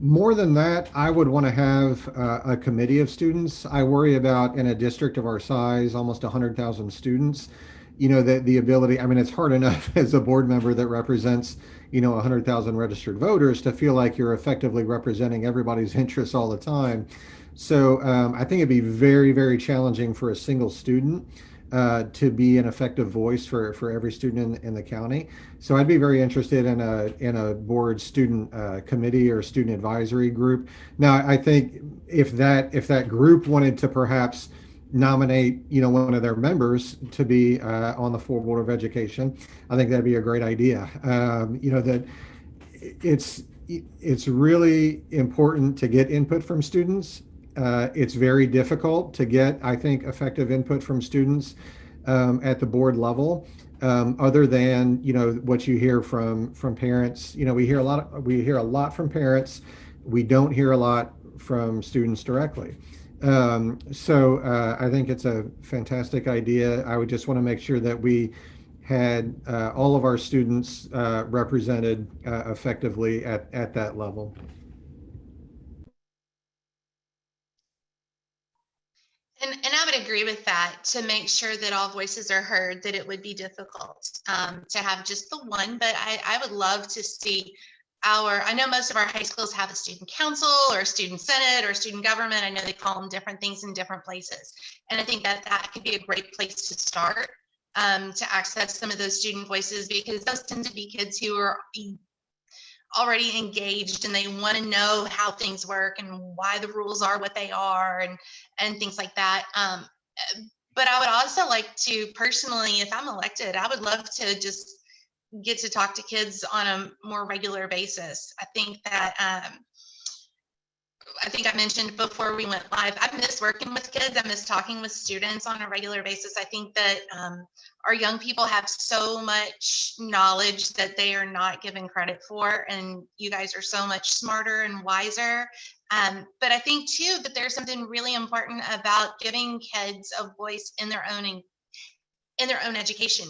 More than that, I would want to have a committee of students. I worry about in a district of our size, almost 100,000 students. The ability. I mean, it's hard enough as a board member that represents 100,000 registered voters to feel like you're effectively representing everybody's interests all the time. So I think it'd be very, very challenging for a single student to be an effective voice for every student in the county. So I'd be very interested in a board student committee or student advisory group. Now, I think if that group wanted to perhaps nominate one of their members to be on the full board of education, I think that'd be a great idea. That it's really important to get input from students. It's very difficult to get, I think, effective input from students at the board level. Other than what you hear from parents, we hear a lot from parents. We don't hear a lot from students directly. So I think it's a fantastic idea. I would just want to make sure that we had all of our students represented effectively at that level. And I would agree with that. To make sure that all voices are heard, that it would be difficult to have just the one, but I would love to see I know most of our high schools have a student council or a student senate or student government. I know they call them different things in different places. And I think that could be a great place to start to access some of those student voices, because those tend to be kids who are already engaged and they want to know how things work and why the rules are what they are and things like that. But I would also like to personally, if I'm elected, I would love to just get to talk to kids on a more regular basis. I think that I think I mentioned before we went live, I miss working with kids. I miss talking with students on a regular basis. I think that our young people have so much knowledge that they are not given credit for, and you guys are so much smarter and wiser. But I think too that there's something really important about giving kids a voice in their own education.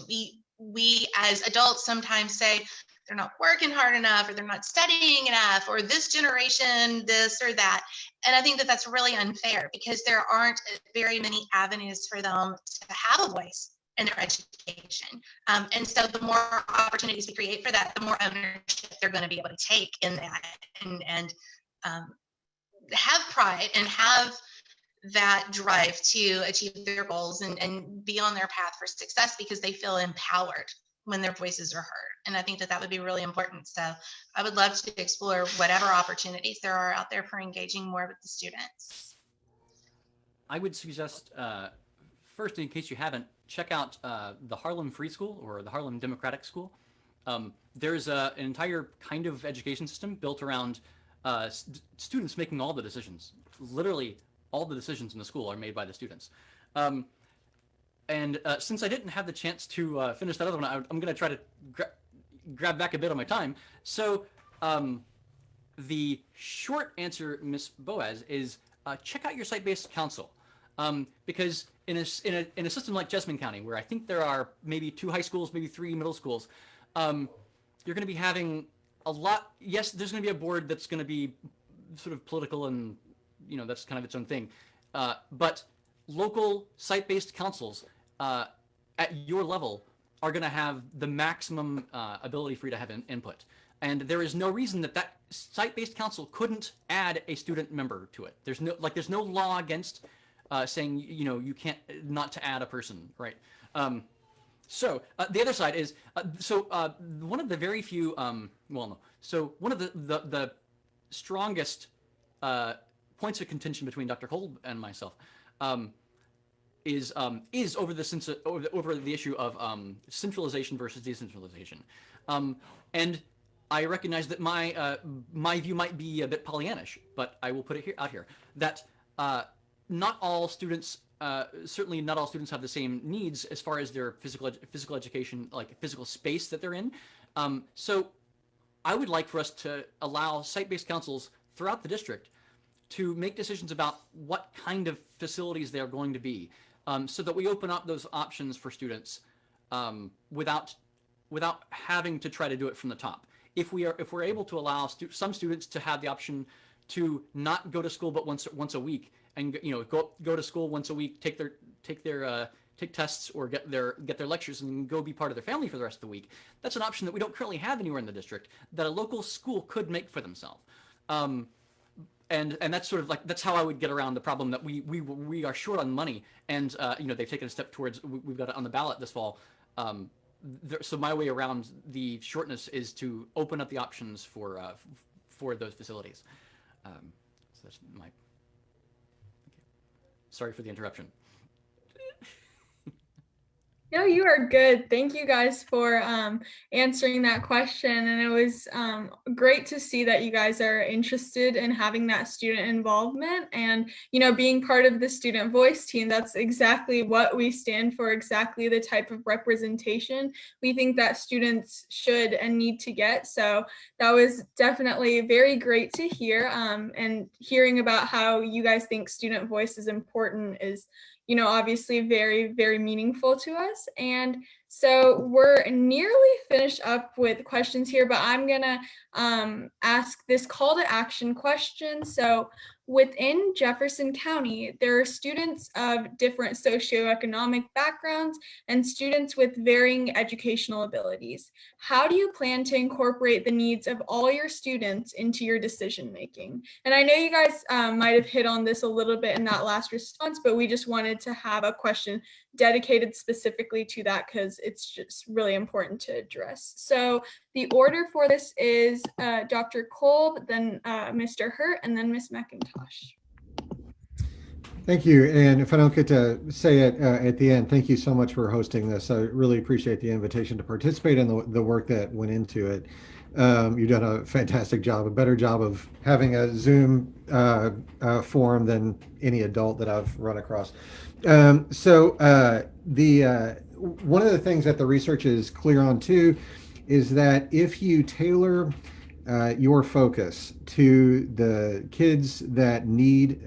we as adults sometimes say they're not working hard enough, or they're not studying enough, or this generation, this or that. And I think that that's really unfair, because there aren't very many avenues for them to have a voice in their education. And so the more opportunities we create for that, the more ownership they're going to be able to take in that, and have pride and have that drive to achieve their goals, and be on their path for success, because they feel empowered when their voices are heard. And I think that that would be really important. So I would love to explore whatever opportunities there are out there for engaging more with the students. I would suggest, first, in case you haven't, check out the Harlem Free School or the Harlem Democratic School. There's an entire kind of education system built around students making all the decisions. Literally, all the decisions in the school are made by the students. And since I didn't have the chance to finish that other one, I'm going to try to grab back a bit of my time. So the short answer, Miss Boaz, is check out your site-based council. Because in a system like Jessamine County, where I think there are maybe 2 high schools, maybe 3 middle schools, you're going to be having a lot. Yes, there's going to be a board that's going to be sort of political, and that's kind of its own thing. But local site-based councils at your level are going to have the maximum ability for you to have input. And there is no reason that site-based council couldn't add a student member to it. There's no law against saying you can't not to add a person, right? So the other side is one of the very few So one of the strongest points of contention between Dr. Kolb and myself is over the issue of centralization versus decentralization, and I recognize that my view might be a bit Pollyannish, but I will put it out here that not all students, certainly not all students, have the same needs as far as their physical education, like physical space that they're in. So I would like for us to allow site-based councils throughout the district to make decisions about what kind of facilities they are going to be, so that we open up those options for students without having to try to do it from the top. If we're able to allow some students to have the option to not go to school but once a week, and go to school once a week, take tests or get their lectures, and go be part of their family for the rest of the week. That's an option that we don't currently have anywhere in the district that a local school could make for themselves. And that's sort of that's how I would get around the problem that we are short on money, and they've taken a step towards, we've got it on the ballot this fall. So my way around the shortness is to open up the options for those facilities. So that's my. Sorry for the interruption. No, you are good. Thank you guys for answering that question. And it was great to see that you guys are interested in having that student involvement and, being part of the student voice team. That's exactly what we stand for, exactly the type of representation we think that students should and need to get. So that was definitely very great to hear. And hearing about how you guys think student voice is important is obviously very, very meaningful to us. And so we're nearly finished up with questions here, but I'm gonna ask this call to action question. So within Jefferson County, there are students of different socioeconomic backgrounds and students with varying educational abilities. How do you plan to incorporate the needs of all your students into your decision making? And I know you guys might have hit on this a little bit in that last response, but we just wanted to have a question dedicated specifically to that because it's just really important to address. So the order for this is Dr. Kolb, then Mr. Hurt, and then Ms. McIntosh. Thank you. And if I don't get to say it at the end, thank you so much for hosting this. I really appreciate the invitation to participate in the work that went into it. You've done a fantastic job, a better job of having a Zoom forum than any adult that I've run across. One of the things that the research is clear on too is that if you tailor your focus to the kids that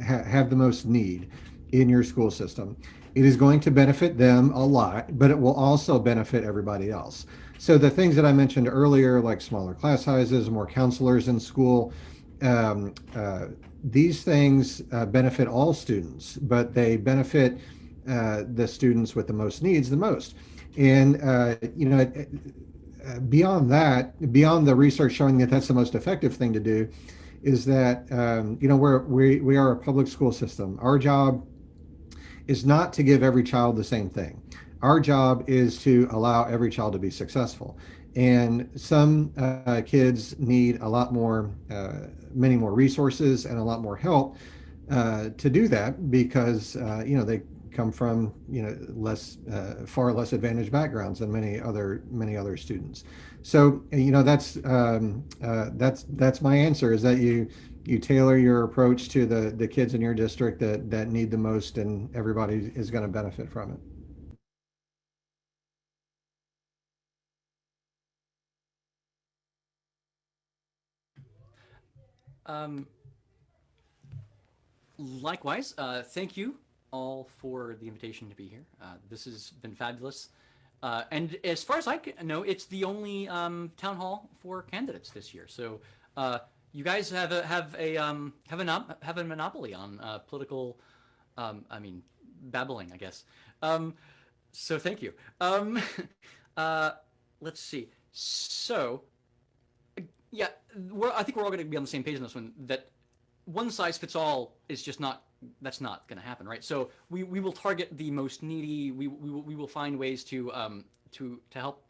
have the most need, in your school system. It is going to benefit them a lot, but it will also benefit everybody else. So the things that I mentioned earlier, like smaller class sizes, more counselors in school, um, uh, these things benefit all students, but they benefit the students with the most needs the most. And beyond that, beyond the research showing that that's the most effective thing to do, is that we are a public school system. Our job is not to give every child the same thing. Our job is to allow every child to be successful. And some kids need a lot more, many more resources and a lot more help to do that because they come from far less advantaged backgrounds than many other students. So that's my answer, is that you tailor your approach to the kids in your district that need the most, and everybody is going to benefit from it. Um, Likewise, thank you all for the invitation to be here. This has been fabulous. And as far as I know, it's the only town hall for candidates this year. So you guys have a monopoly on political, babbling, I guess. So thank you. Uh, let's see. So yeah, I think we're all going to be on the same page on this one. That one size fits all is just not, that's not going to happen, right? So we will target the most needy. We will find ways to help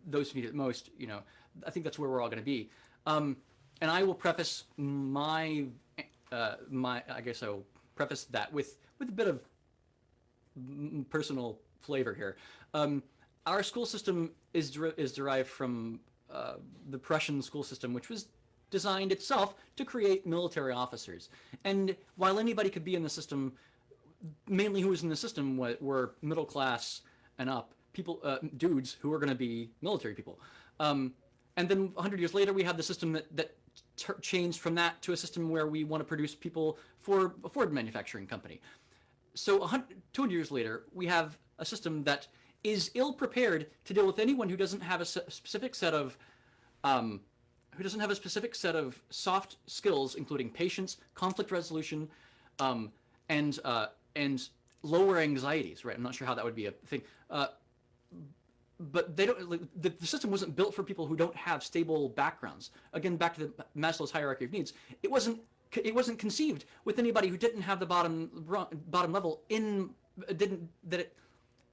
those who need it most. I think that's where we're all going to be. And I will preface I guess I'll preface that with a bit of personal flavor here. Our school system is derived from the Prussian school system, which was designed itself to create military officers. And while anybody could be in the system, mainly who was in the system were middle class and up people, dudes who were going to be military people. And then 100 years later, we have the system that changed from that to a system where we want to produce people for a Ford manufacturing company. So 200 years later, we have a system that is ill prepared to deal with anyone who doesn't have a specific set of soft skills, including patience, conflict resolution, and lower anxieties. Right? I'm not sure how that would be a thing. But they don't. The system wasn't built for people who don't have stable backgrounds. Again, back to the Maslow's hierarchy of needs. It wasn't conceived with anybody who didn't have the bottom level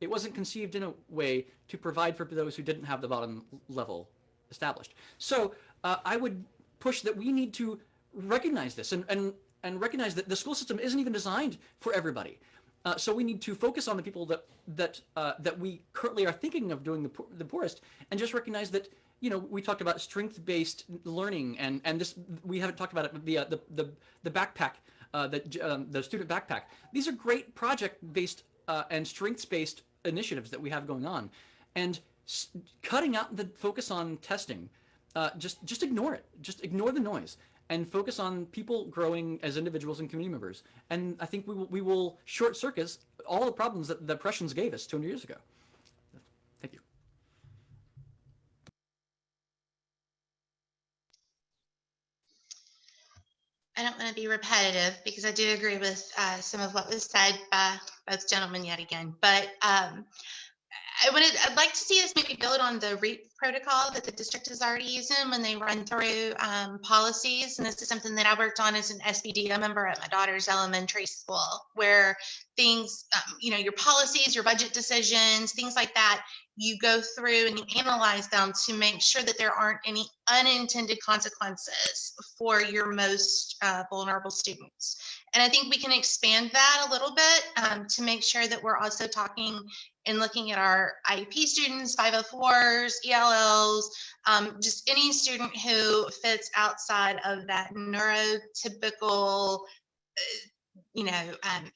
it wasn't conceived in a way to provide for those who didn't have the bottom level established. So I would push that we need to recognize this and recognize that the school system isn't even designed for everybody. So we need to focus on the people that we currently are thinking of doing the poorest, and just recognize that we talked about strength-based learning, and this we haven't talked about it. The backpack, the student backpack. These are great project-based and strengths-based initiatives that we have going on, and cutting out the focus on testing. Just ignore it. Just ignore the noise and focus on people growing as individuals and community members. And I think we will short circuit all the problems that the Prussians gave us 200 years ago. Thank you. I don't want to be repetitive because I do agree with some of what was said by both gentlemen yet again. But I'd like to see us maybe build on the REAP protocol that the district is already using when they run through policies. And this is something that I worked on as an SBDO member at my daughter's elementary school, where things, your policies, your budget decisions, things like that, you go through and you analyze them to make sure that there aren't any unintended consequences for your most vulnerable students. And I think we can expand that a little bit to make sure that we're also talking and looking at our IEP students, 504s, ELLs, just any student who fits outside of that neurotypical,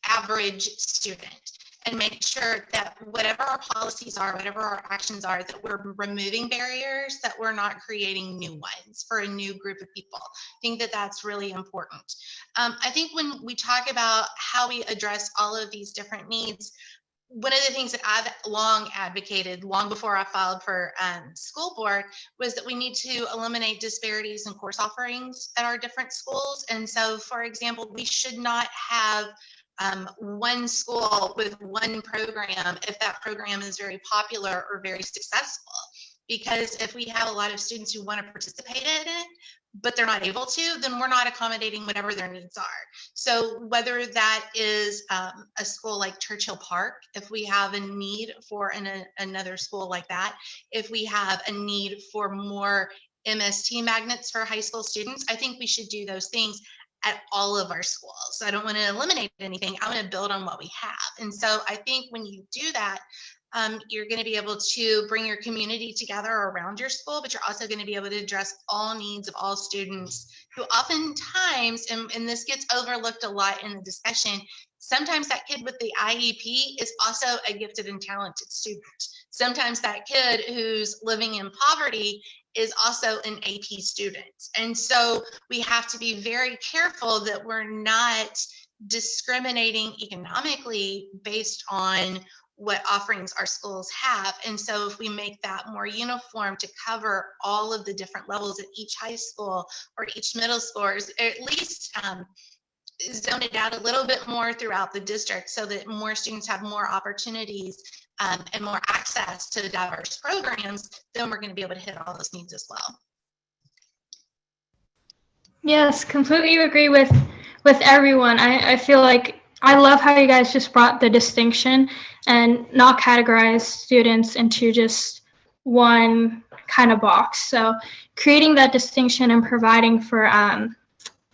average student. and make sure that whatever our policies are, whatever our actions are, that we're removing barriers, that we're not creating new ones for a new group of people. I think that that's really important. I think when we talk about how we address all of these different needs, one of the things that I've long advocated, long before I filed for school board, was that we need to eliminate disparities in course offerings at our different schools. And so, for example, we should not have one school with one program if that program is very popular or very successful. Because if we have a lot of students who want to participate in it, but they're not able to, then we're not accommodating whatever their needs are. So whether that is a school like Churchill Park, if we have a need for another school like that, if we have a need for more MST magnets for high school students, I think we should do those things at all of our schools. I don't want to eliminate anything. I want to build on what we have. And so I think when you do that, you're going to be able to bring your community together around your school, but you're also going to be able to address all needs of all students who oftentimes, and this gets overlooked a lot in the discussion, sometimes that kid with the IEP is also a gifted and talented student. Sometimes that kid who's living in poverty is also an AP student. And so we have to be very careful that we're not discriminating economically based on what offerings our schools have. And so if we make that more uniform to cover all of the different levels at each high school or each middle school, or at least zone it out a little bit more throughout the district so that more students have more opportunities and more access to diverse programs, then we're going to be able to hit all those needs as well. Yes, completely agree with everyone. I feel like I love how you guys just brought the distinction and not categorize students into just one kind of box. So creating that distinction and providing for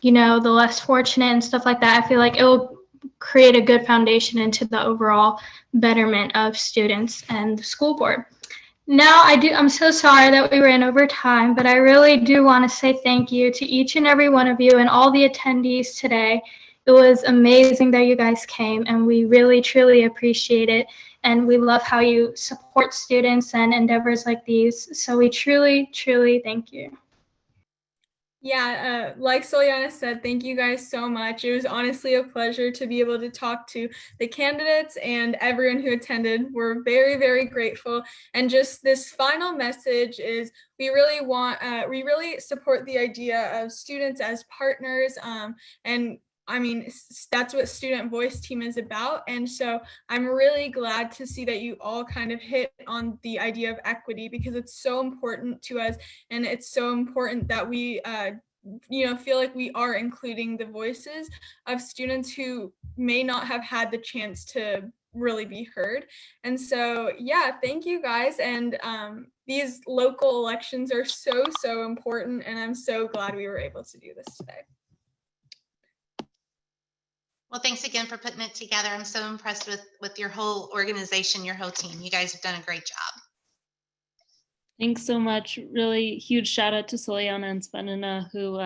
the less fortunate and stuff like that, I feel like it will create a good foundation into the overall betterment of students and the school board. Now, I'm so sorry that we ran over time, but I really do want to say thank you to each and every one of you and all the attendees today. It was amazing that you guys came, and we really, truly appreciate it. And we love how you support students and endeavors like these. So we truly, truly thank you. Yeah, like Soliana said, thank you guys so much. It was honestly a pleasure to be able to talk to the candidates and everyone who attended. We're very, very grateful. And just this final message is we really support the idea of students as partners. And I mean, that's what Student Voice Team is about. And so I'm really glad to see that you all kind of hit on the idea of equity, because it's so important to us. And it's so important that we, feel like we are including the voices of students who may not have had the chance to really be heard. And so, yeah, thank you guys. And these local elections are so, so important. And I'm so glad we were able to do this today. Well, thanks again for putting it together. I'm so impressed with your whole organization, your whole team. You guys have done a great job. Thanks so much. Really huge shout out to Soliana and Spanina who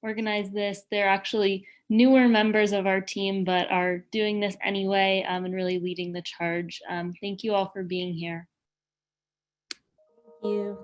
organized this. They're actually newer members of our team, but are doing this anyway and really leading the charge. Thank you all for being here. Thank you.